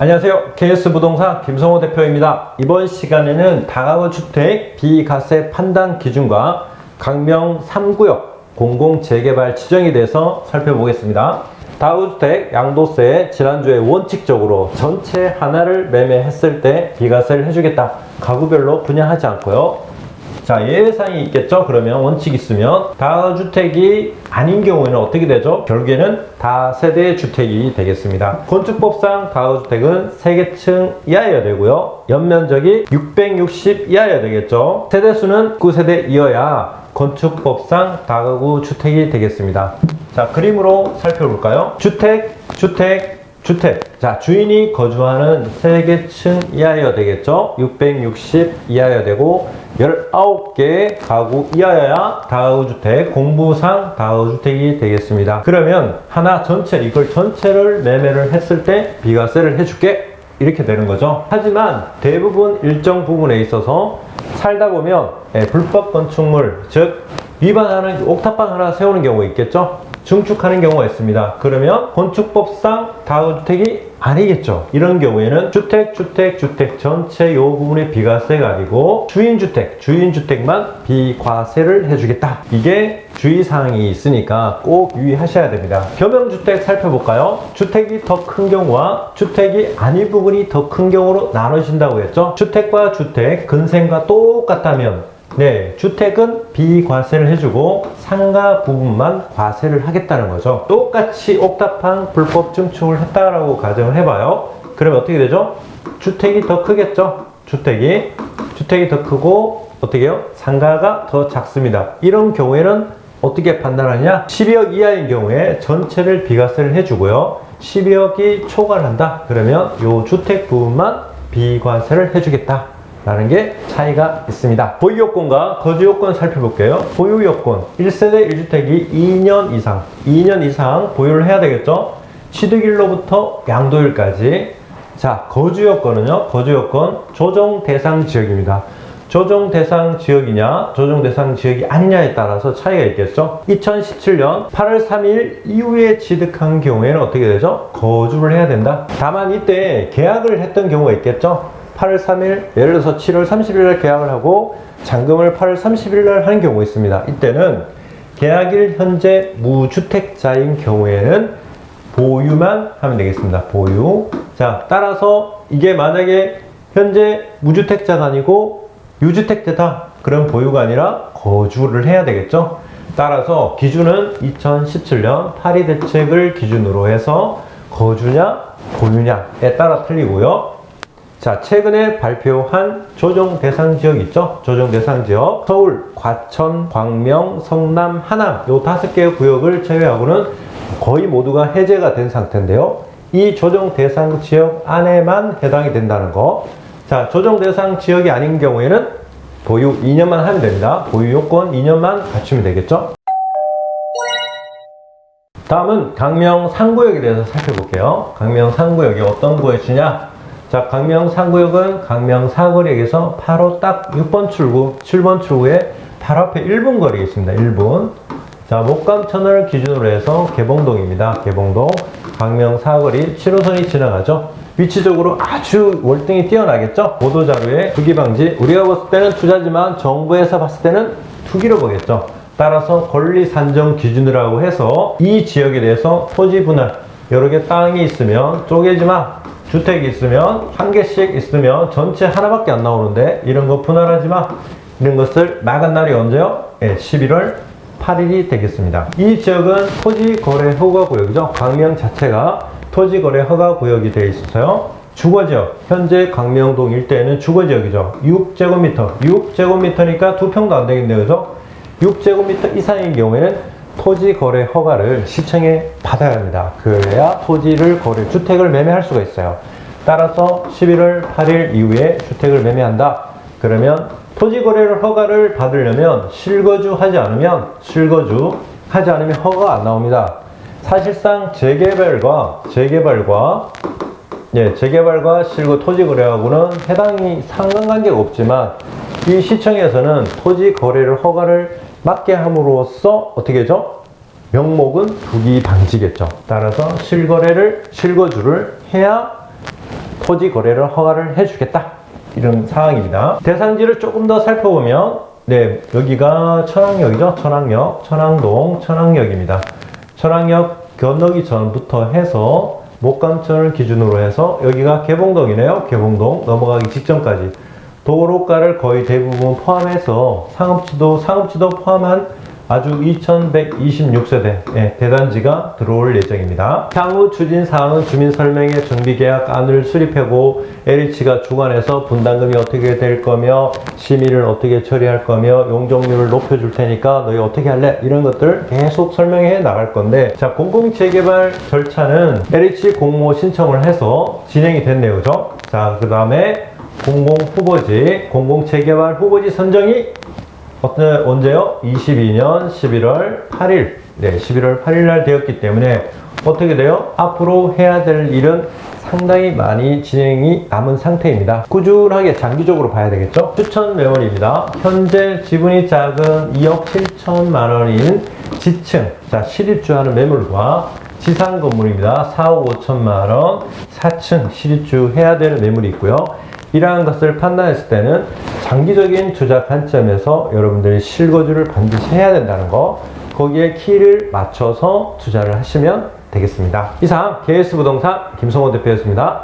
안녕하세요. KS부동산 김성호 대표입니다. 이번 시간에는 다가구 주택 비과세 판단 기준과 강명 3구역 공공재개발 지정에 대해서 살펴보겠습니다. 다가구 주택 양도세 지난주에 원칙적으로 전체 하나를 매매했을 때 비과세를 해주겠다. 가구별로 분양하지 않고요. 자, 예외사항이 있겠죠? 그러면 원칙이 있으면 다주택이 아닌 경우에는 어떻게 되죠? 결국에는 다세대 주택이 되겠습니다. 건축법상 다주택은 3개층 이하여야 되고요. 연면적이 660 이하여야 되겠죠? 세대수는 9세대 이어야 건축법상 다가구 주택이 되겠습니다. 자, 그림으로 살펴볼까요? 주택. 자, 주인이 거주하는 3개층 이하여야 되겠죠? 660 이하여야 되고 19개 가구 이하여야 다가구주택, 공부상 다가구주택이 되겠습니다. 그러면 하나 전체, 이걸 전체를 매매를 했을 때 비과세를 해줄게, 이렇게 되는 거죠. 하지만 대부분 일정 부분에 있어서 살다 보면 불법 건축물, 즉 위반하는 옥탑방 하나 세우는 경우가 있겠죠. 증축하는 경우가 있습니다. 그러면 건축법상 다가구주택이 아니겠죠. 이런 경우에는 주택 전체 요 부분의 비과세가 아니고 주인주택만 비과세를 해주겠다. 이게 주의사항이 있으니까 꼭 유의하셔야 됩니다. 겸용주택 살펴볼까요? 주택이 더 큰 경우와 주택이 아닌 부분이 더 큰 경우로 나눠진다고 했죠. 주택과 주택, 근생과 똑같다면 주택은 비과세를 해주고 상가 부분만 과세를 하겠다는 거죠. 똑같이 옥탑방 불법 증축을 했다라고 가정을 해봐요. 그러면 어떻게 되죠? 주택이 더 크겠죠? 주택이 더 크고 어떻게 해요? 상가가 더 작습니다. 이런 경우에는 어떻게 판단하냐? 12억 이하인 경우에 전체를 비과세를 해주고요. 12억이 초과한다. 그러면 이 주택 부분만 비과세를 해주겠다 라는 게 차이가 있습니다. 보유요건과 거주요건 살펴볼게요. 보유요건 1세대 1주택이 2년 이상 보유를 해야 되겠죠. 취득일로부터 양도일까지. 자, 거주요건은요. 거주요건 조정 대상 지역입니다. 조정 대상 지역이냐 조정 대상 지역이 아니냐에 따라서 차이가 있겠죠. 2017년 8월 3일 이후에 취득한 경우에는 어떻게 되죠? 거주를 해야 된다. 다만 이때 계약을 했던 경우가 있겠죠. 8월 3일, 예를 들어서 7월 30일 날 계약을 하고 잔금을 8월 30일 날 하는 경우가 있습니다. 이때는 계약일 현재 무주택자인 경우에는 보유만 하면 되겠습니다. 보유. 자, 따라서 이게 만약에 현재 무주택자가 아니고 유주택자다. 그럼 보유가 아니라 거주를 해야 되겠죠. 따라서 기준은 2017년 파리 대책을 기준으로 해서 거주냐 보유냐에 따라 틀리고요. 자, 최근에 발표한 조정 대상 지역 있죠? 조정 대상 지역. 서울, 과천, 광명, 성남, 하남 요 5개의 구역을 제외하고는 거의 모두가 해제가 된 상태인데요. 이 조정 대상 지역 안에만 해당이 된다는 거. 자, 조정 대상 지역이 아닌 경우에는 보유 2년만 하면 됩니다. 보유 요건 2년만 갖추면 되겠죠? 다음은 강명 3구역에 대해서 살펴볼게요. 강명 3구역이 어떤 구역이냐? 자, 강명 3구역은 강명 사거리역에서 바로 딱 6번 출구, 7번 출구에 바로 앞에 1분 거리에 있습니다. 1분. 자, 목감터널 기준으로 해서 개봉동입니다. 개봉동. 강명 사거리 7호선이 지나가죠. 위치적으로 아주 월등히 뛰어나겠죠. 보도자료에 투기 방지. 우리가 봤을 때는 투자지만 정부에서 봤을 때는 투기로 보겠죠. 따라서 권리 산정 기준이라고 해서 이 지역에 대해서 토지 분할, 여러 개 땅이 있으면 쪼개지 마. 주택이 있으면 한 개씩 있으면 전체 하나밖에 안 나오는데 이런 거 분할하지 마. 이런 것을 막은 날이 언제요? 11월 8일이 되겠습니다. 이 지역은 토지거래 허가구역이죠. 강명 자체가 토지거래 허가구역이 되어 있어서요. 주거지역, 현재 강명동 일대에는 주거지역이죠. 6제곱미터니까 2평도 안 되겠네요. 그죠? 6제곱미터 이상인 경우에는 토지거래 허가를 시청에 받아야 합니다. 그래야 토지를 주택을 매매할 수가 있어요. 따라서 11월 8일 이후에 주택을 매매한다. 그러면 토지거래를 허가를 받으려면 실거주하지 않으면 허가가 안 나옵니다. 사실상 재개발과 토지거래하고는 해당이 상관관계가 없지만 이 시청에서는 토지거래를 허가를 맞게 함으로써 어떻게 하죠? 명목은 투기 방지겠죠. 따라서 실거주를 해야 토지 거래를 허가를 해주겠다. 이런 상황입니다. 대상지를 조금 더 살펴보면 네, 여기가 천왕역이죠. 천왕동 천왕역입니다. 천왕역 건너기 전부터 해서 목감천을 기준으로 해서 여기가 개봉동이네요. 개봉동 넘어가기 직전까지 도로가를 거의 대부분 포함해서 상업지도 포함한 아주 2126세대 대단지가 들어올 예정입니다. 향후 추진사항은 주민설명회 정비계약안을 수립하고 LH가 주관해서 분담금이 어떻게 될 거며 심의를 어떻게 처리할 거며 용적률을 높여줄 테니까 너희 어떻게 할래? 이런 것들 계속 설명해 나갈 건데, 자, 공공재개발 절차는 LH 공모 신청을 해서 진행이 됐네요. 그죠? 자, 그 다음에 공공재개발 후보지 선정이 언제요? 22년 11월 8일. 네, 11월 8일 날 되었기 때문에 어떻게 돼요? 앞으로 해야 될 일은 상당히 많이 진행이 남은 상태입니다. 꾸준하게 장기적으로 봐야 되겠죠? 추천 매물입니다. 현재 지분이 작은 2억 7천만 원인 지층, 자, 실입주하는 매물과 지상 건물입니다. 4억 5천만 원, 4층 실입주 해야 되는 매물이 있고요. 이러한 것을 판단했을 때는 장기적인 투자 관점에서 여러분들이 실거주를 반드시 해야 된다는 거, 거기에 키를 맞춰서 투자를 하시면 되겠습니다. 이상 KS부동산 김성호 대표였습니다.